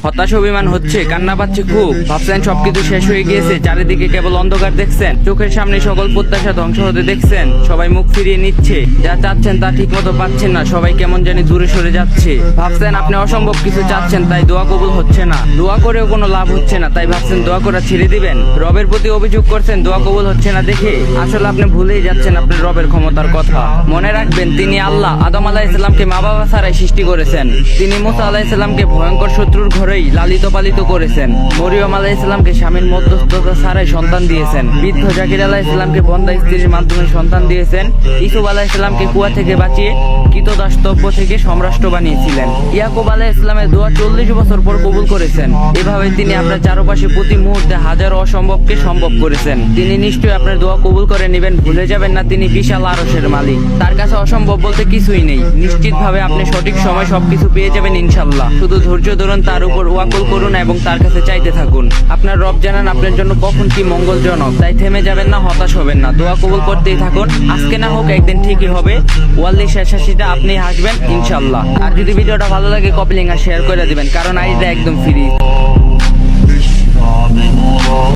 হতাশ অভিমান হচ্ছে, কান্না পাচ্ছে খুব। ভাবছেন সবকিছু শেষ হয়ে গিয়েছে, চারিদিকে কেবল অন্ধকার দেখছেন, চোখের সামনে সকল প্রত্যাশা ধ্বংস হতে দেখছেন। সবাই মুখ ফিরিয়ে নিচ্ছে, যা চাচ্ছেন তা ঠিক মতো পাচ্ছেন না, সবাই কেমন জানি দূরে সরে যাচ্ছে। ভাবছেন আপনি অসম্ভব কিছু চাচ্ছেন, তাই দোয়া কবুল হচ্ছে না, দোয়া করেও কোনো লাভ হচ্ছে না, তাই ভাবছেন দোয়া করা ছেড়ে দিবেন। রবের প্রতি অভিযোগ করছেন দোয়া কবুল হচ্ছে না দেখে। আসলে আপনি ভুলেই যাচ্ছেন আপনার রবের ক্ষমতার কথা। মনে রাখবেন, তিনি আল্লাহ। আদম আলাইহিসসালামকে মা বাবা ছাড়াই সৃষ্টি করেছেন। তিনি মুসা আলাইহিসসালামকে ভয়ঙ্কর শত্রুর ঘরেই লালিত পালিত করেছেন। মরিয়ম আলাইহিসসালামকে স্বামীর মধ্যস্থতা ছাড়াই সন্তান দিয়েছেন। বৃদ্ধ জাকির আলাইহিসসালামকে বন্দা স্ত্রীর মাধ্যমে সন্তান দিয়েছেন। ইসুফ আলাইহিসসালামকে কুয়া থেকে বাঁচিয়ে কৃতদাসত্ব থেকে সম্রাষ্ট্র বানিয়েছিলেন। ইয়াকুব আলাইহিসসালামের দোয়া 40 বছর পর কবুল করেছেন। এভাবে তিনি আপনার চারপাশে প্রতি মুহূর্তে হাজারো অসম্ভবকে সম্ভব করেছেন। তিনি নিশ্চয়ই আপনার দোয়া কবুল করে নেবেন। ভুলে যাবেন না, তিনি বিশাল আরশের মালিক। তার কাছে অসম্ভব বলতে কিছুই নেই। নিশ্চিতভাবে আপনি সঠিক সময় সবকিছু পেয়ে যাবেন ইনশাআল্লাহ। শুধু ধৈর্য ধরুন, তার উপর ওয়াকুল করুন এবং তার কাছে চাইতে থাকুন। আপনার রব জানান আপনার জন্য কখন কি মঙ্গলজনক, তাই থেমে যাবেন না, হতাশ হবেন না, দোয়া কবুল করতেই থাকুন। আজকে না হোক একদিন ঠিকই হবে। ওয়াল্লি শেষ হাসিটা আপনি হাসবেন ইনশাআল্লাহ। আর যদি ভিডিওটা ভালো লাগে কপি লিঙ্ক আর শেয়ার করে দিবেন, কারণ আইডিটা একদম ফ্রি।